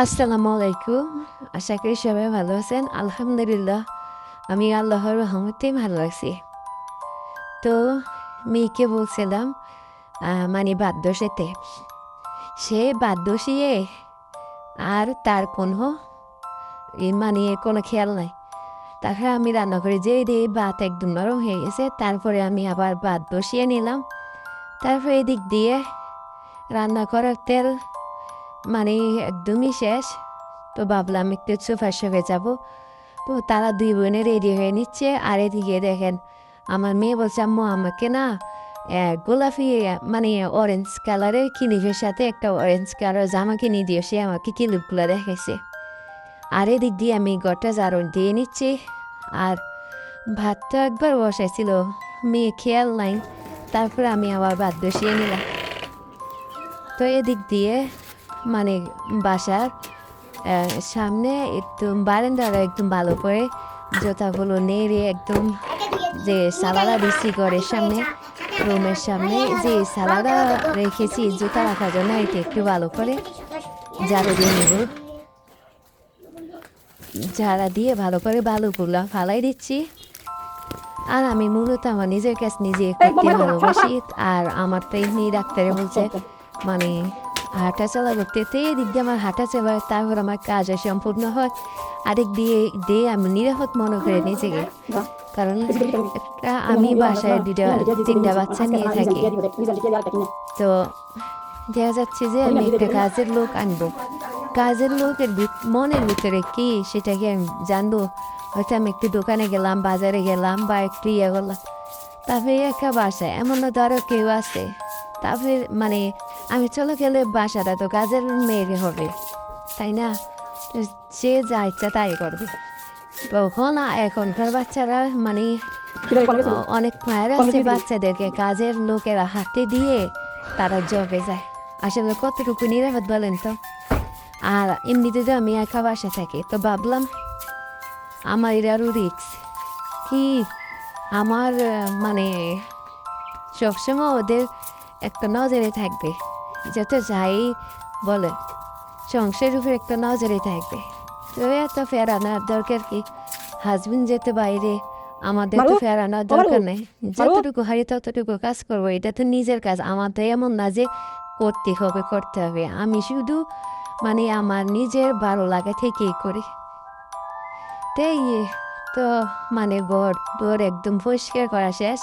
আসসালামু আলাইকুম। আশা করি সবাই ভালো আছেন। আলহামদুলিল্লাহ আমি আল্লাহর রহমতে ভালো আছি। তো মেয়েকে বলছিলাম মানে বাদ্য সেতে সে বাদ্য শিয়ে আর তার কোনো খেয়াল নাই। তারপরে আমি রান্না করে যেয়ে দিয়ে ভাত একদম নরম হয়ে গেছে। তারপরে আমি আবার ভাত বসিয়ে নিলাম। তারপরে এদিক দিয়ে রান্না করার তেল মানে একদমই শেষ। তো ভাবলাম একটু সোফার শপে যাবো। তো তারা দুই বোনে রেডি হয়ে নিচ্ছে। আর এদিকে দেখেন আমার মেয়ে বলছে, আম্মু আমাকে না গোলাপি মানে অরেঞ্জ কালারের কিলিপের সাথে একটা অরেঞ্জ কালার জামা কিনে দিয়ে সে আমাকে কিলিপগুলো দেখাইছে। আর এদিক দিয়ে আমি ঘরটা ঝাড়ু দিয়ে নিচ্ছি। আর ভাতটা একবার বসাইছিল, মেয়ে খেয়াল নাই। তারপরে আমি আবার ভাত বসিয়ে নিলাম। তো এদিক দিয়ে মানে বাসার সামনে একদম বারান্দাটা একদম ভালো করে জুতাগুলো নেড়ে একদম যে সালাদা দিচ্ছি ঘরের সামনে, রুমের সামনে যে সালাদা রেখেছি জুতা রাখার জন্য এটা একটু ভালো করে ঝাড়ু দিয়ে নেব। ঝাড়া দিয়ে ভালো করে বালুগুলো ফালাই দিচ্ছি। আর আমি মূলত আমার নিজের কাজ নিজে করতে ভালোবাসি। আর আমার তো এমনি ডাক্তারে বলছে মানে হাঁটা চলা করতে, তো এদিক দিয়ে আমার হাঁটা চলা, তারপর আমার কাজ সম্পূর্ণ হয়। আরেক দিয়ে আমি নিরাপদ মনে করে নিজেকে। কারণ আমি বাসায় তিনটা বাচ্চা নিয়ে থাকি। তো দেখা যাচ্ছে যে আমি একটা কাজের লোক আনবো। কাজের লোকের মনের ভিতরে কি সেটাকে আমি জানবো। হয়তো আমি একটু দোকানে গেলাম, বাজারে গেলাম বা একটু ইয়ে করলাম, তারপরে একটা বাসায় এমন ধরো কেউ আছে, তারপরে মানে আমি চলে গেলে বাসাটা তো কাজের মেয়ের হবে, তাই না? সে যা ইচ্ছা তাই করবে। তখন এখনকার বাচ্চারা মানে অনেক মায়ের আছে বাচ্চাদেরকে কাজের লোকেরা হাতে দিয়ে তারা জবে যায়। আসলে কতটুকু নিরাপদ বলেন তো? আর এমনিতে তো আমি একা বাসা থাকি, তো ভাবলাম আমার এরারও রিক্স কি, আমার মানে সবসময় ওদের একটা নজরে থাকবে, যত যাই বলে সংসারের উপর একটা নজরে থাকবে। তো এত ফেরানোর দরকার কি? হাজবেন্ড যেতে বাইরে, আমাদের তো ফেরানোর দরকার নেই। যতটুকু হারি ততটুকু কাজ করবো, এটা তো নিজের কাজ। আমাদের এমন না যে করতে হবে। আমি শুধু মানে আমার নিজের ভালো লাগা থেকেই করি। তাই তো মানে ঘর একদম পরিষ্কার করা শেষ।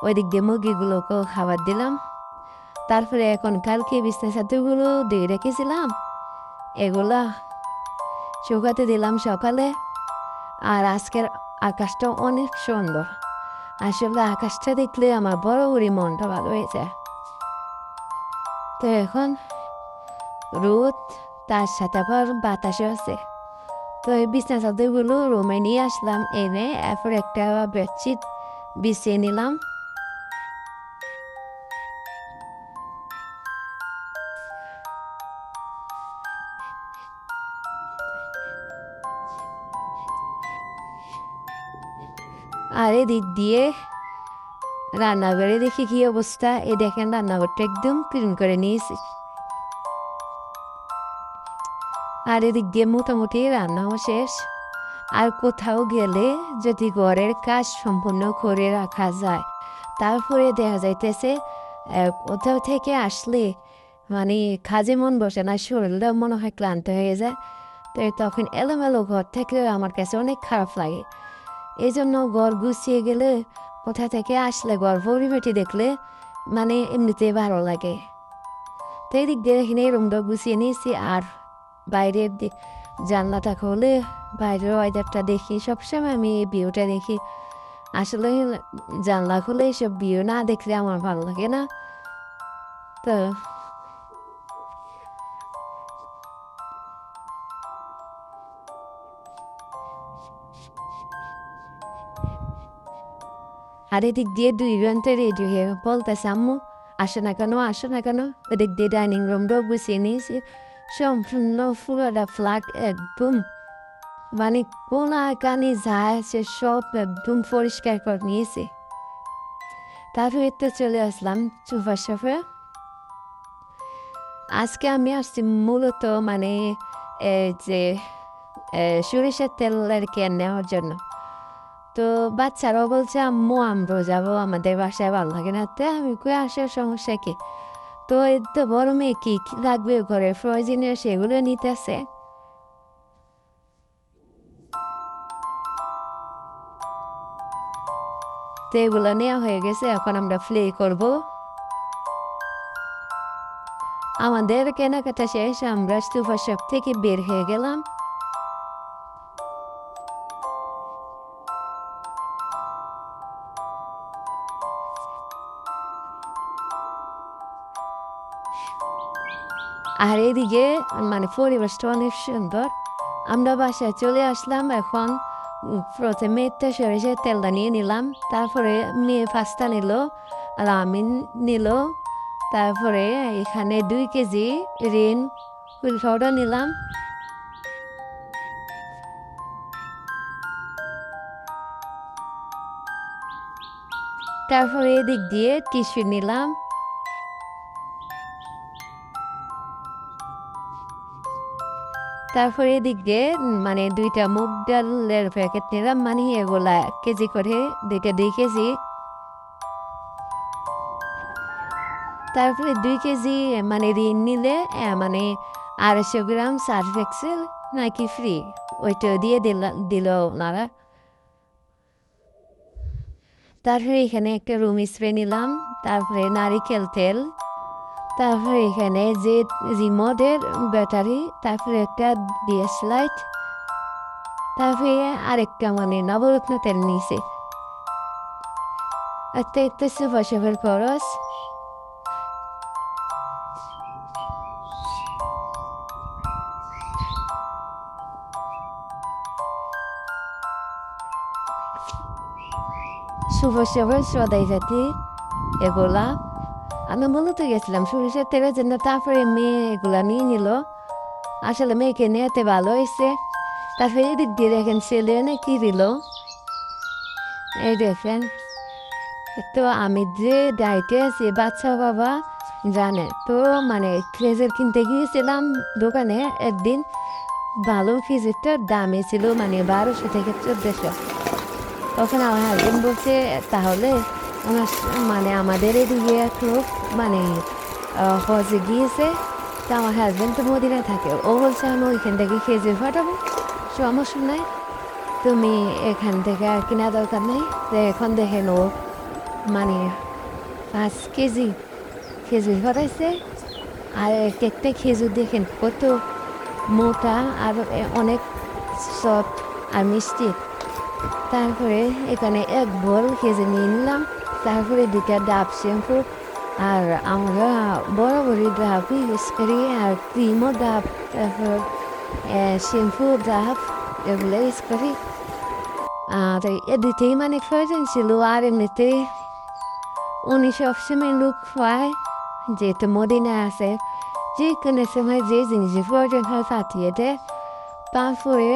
ওই দিক দিয়ে মুরগিগুলোকেও খাবার দিলাম। তারপরে এখন কালকে বিছনা চাদরগুলো দিয়ে রেখেছিলাম, এগুলা শুকাতে দিলাম সকালে। আর আজকের আকাশটা অনেক সুন্দর। আসলে আকাশটা দেখলে আমার বড় মনটা ভালো হয়ে যায়। তো এখন রোদ, তার সাথে আবার বাতাসও আছে। তো এই বিছনা চাদরগুলো রুমে নিয়ে আসলাম, এনে এরপর একটা বেডশিট বিছিয়ে নিলাম। আর এদিক দিয়ে রান্নাঘরে দেখি কি অবস্থা। এই দেখেন রান্নাঘরটা একদম ক্লিন করে নিয়েছি। আর এদিক দিয়ে মোটামুটি রান্নাও শেষ। আর কোথাও গেলে যদি ঘরের কাজ সম্পূর্ণ করে রাখা যায়, তারপরে দেখা যাইতেছে কোথাও থেকে আসলে মানে কাজে মন বসে না, শরীরটা মনে হয় ক্লান্ত হয়ে যায়। তো তখন এলোমেলো ঘর থেকে আমার কাছে অনেক খারাপ লাগে। এই জন্য ঘর গুছিয়ে গেলে, কোথা থেকে আসলে ঘর পরিপাটি দেখলে মানে এমনিতে ভালো লাগে। তো এই দিক দিয়ে এখানে রুমটা গুছিয়ে নিয়েছি। আর বাইরের জানলাটা খুলে বাইরের ওয়েদারটা দেখি, সবসময় আমি এই ভিউটা দেখি। আসলে জানলা খুলে এইসব ভিউ না দেখলে আমার ভালো লাগে না। তো আর এদিক দিয়ে 2 ঘন্টা রেডি হয়ে বলতেছে, আম্মু আসো না কেন। এদিক দিয়ে ডাইনিং রুমটাও গুছিয়ে নিয়েছি, সম্পূর্ণ পুরোটা ফ্ল্যাট একদম মানে কোনা কানি যা আছে সব একদম পরিষ্কার করে নিয়েছি। তারপরে তো চলে আসলাম সোফার শপে। আজকে আমি আসছি মূলত মানে এই যে সরিষার তেলের ক্যান নেওয়ার জন্য। তো বাচ্চারাও বলছে আম্মু আমরাও যাবো, আমাদের বাসায় ভালো লাগে না। তো আমি কই আসার সমস্যা কি, তো এই তো বড় মেয়ে কি লাগবে ঘরে প্রয়োজনীয় সেগুলো নিতেছে। তো এগুলো নেওয়া হয়ে গেছে, এখন আমরা প্লে করব। আমাদের কেনাকাটা শেষ, আমরা সুপার শপ থেকে বের হয়ে গেলাম। আর এদিকে মানে পরিবেশটা অনেক সুন্দর। আমরা বাসায় চলে আসলাম। এখন প্রথমে একটা সরিষার তেলটা নিয়ে নিলাম, তারপরে মেয়ে পাস্তা নিল আর আমি নিল। তারপরে এখানে 2 কেজি রিন হুইল পাউডার নিলাম। তারপরে এদিক দিয়ে টিস্যু নিলাম। তারপরে এদিক দিয়ে মানে 2টা মুগ ডালের প্যাকেট নিলাম, মানে এগুলা কেজি করে 2 কেজি। তারপরে 2 কেজি মানে ঋণ নিলে মানে 250 গ্রাম সার্ফ এক্সেল নাকি ফ্রি, ওইটা দিয়ে দিল ওনারা। তারপরে এখানে একটা রুম স্প্রে নিলাম, তারপরে নারিকেল তেল, তারপরে এখানে যে রিমোটের ব্যাটারি, তারপরে একটা ডিএস লাইট, তারপরে আরেকটা মানে নবরত্ন তেল নিয়েছে। একটা একটা সুপার শপের খরচ। সুপার শপের সদাই জাতি এগুলা আমি মূলত গেছিলাম সরিষার তেলের জন্য। তারপরে মেয়ে এগুলা নিয়ে নিল, আসলে মেয়েকে নিতে ভালো হয়েছে। তারপরে এদিক দিয়ে দেখেন ছেলে নাকি দিল, এই দেখেন। তো আমি যে ডাইটে আছি বাচ্চা বাবা জানে তো, মানে ফ্রিজের কিনতে গিয়েছিলাম দোকানে একদিন, ভালো ফ্রিজেরটার দামে ছিল মানে 1200 থেকে 1400। তখন আমার হাজবেন্ড বলছে তাহলে ওনার মানে আমাদের এদিকে একটু মানে হজে গিয়েছে, তো আমার হাজবেন্ড তো মদিনায় থাকে, ও বলছে আমি ওইখান থেকে খেজুর ফাটাবো, সমস্যা নাই, তুমি এখান থেকে আর কেনা দরকার নেই। তো এখন দেখেন ও মানে 5 কেজি খেজুর ফাটাইছে। আর একটা খেজুর দেখেন কত মোটা আর অনেক সফট আর মিষ্টি। তারপরে এখানে 1 বোল খেজুর নিয়ে নিলাম। তারপরে 2টা ডাব শ্যাম্পু, আর আমরা বরাবরই ডাব ইউজ করি, আর ক্রিমও ডাব, তারপর শ্যাম্পু ডাব এগুলো ইউজ করি। আর এ দুটোই মানে প্রয়োজন ছিল। আর এমনিতে উনি সবসময় লুক পায়, যেহেতু মদিনা আছে, যে কোনো সময় যে জিনিসের প্রয়োজন হয় পাঠিয়ে দেয়। তারপরে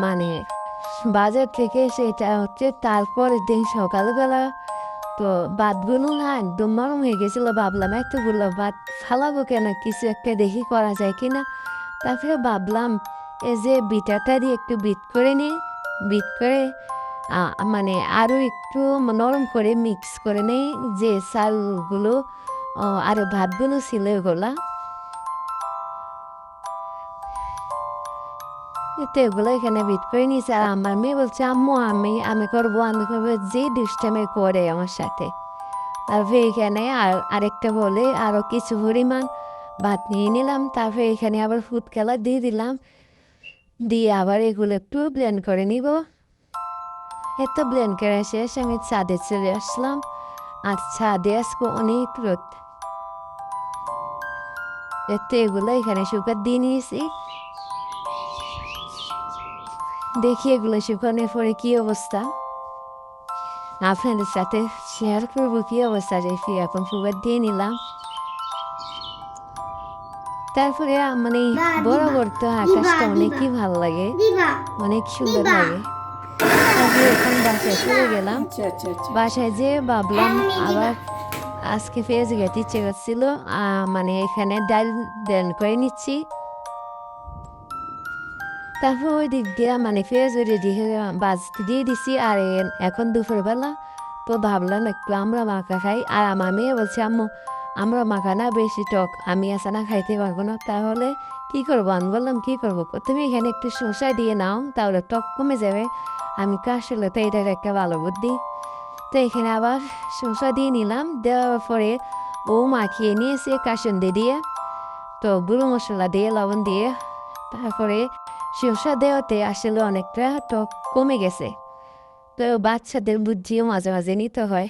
মানে বাজার থেকে সেটা হচ্ছে তারপরের দিন সকালবেলা। তো ভাতগুলো না একদম নরম হয়ে গেছিলো, ভাবলাম এতগুলো ভাত ফালাবো কেন, কিছু একটা দেখি করা যায় কিনা। তারপরে ভাবলাম এই যে বিটাটা দিয়ে একটু বিট করে নিই, বিট করে মানে আরও একটু নরম করে মিক্স করে নেই যে চালগুলো আরও ভাতগুলো ছিল এগুলা। তো এগুলো এখানে বিট করে নিয়েছে। আর আমার মেয়ে বলছে আম্মু আমি করবো, আমি করবো, যে দুষ্টামি করে আমার সাথে। তারপরে এখানে আরেকটা বলে আরও কিছু পরিমাণ ভাত নিয়ে নিলাম। তারপরে এখানে আবার ফুড কালার দিয়ে দিলাম, দিয়ে আবার এগুলো একটু ব্লেন্ড করে নিব। এত ব্লেন্ড করে শেষ আমি ছাদে চলে আসলাম। আর ছাদে আজকে অনেক রোদ, এত এগুলো এখানে শুকার দিয়ে নিয়েছি। দেখি এগুলো শুকানোর পরে কী অবস্থা, আপনাদের সাথে শেয়ার করবো কী অবস্থা। দেখি এখন শুকার দিয়ে নিলাম। তারপরে মানে বরাবর তো আকাশটা অনেকই ভালো লাগে, অনেক সুন্দর লাগে। তারপরে এখন বাসায় চলে গেলাম। বাসায় যেয়ে ভাবলাম আবার আজকে পেঁয়াজ খেতে ইচ্ছে করছিল, মানে এখানে ডাল করে নিচ্ছি। তারপর ওই দিক দিয়ে মানে পেঁয়াজ দিয়ে বাজতে দিয়ে দিছি। আর এখন দুপুরবেলা তো ভাবলাম একটু আমরা মাখা খাই। আর আমার মেয়ে বলছে আম্মু আমরা মাখা না বেশি টক, আমি আসা না খাইতে পারবো না। তাহলে কি করবো? আমি বললাম কি করবো, তুমি এখানে একটু শসা দিয়ে নাও তাহলে টক কমে যাবে। আমি আসলে তো এটার একটা ভালো বুদ্ধি। তো এখানে আবার শসা দিয়ে নিলাম, দেওয়ার পরে ও মাখিয়ে নিয়েছে কাসুন্দি দিয়ে, তো গুঁড়ো মশলা দিয়ে লবণ দিয়ে। তারপরে শসা দেওয়াতে আসলে অনেকটা টক কমে গেছে। তো বাচ্চাদের বুদ্ধিও মাঝে মাঝে নিতে হয়।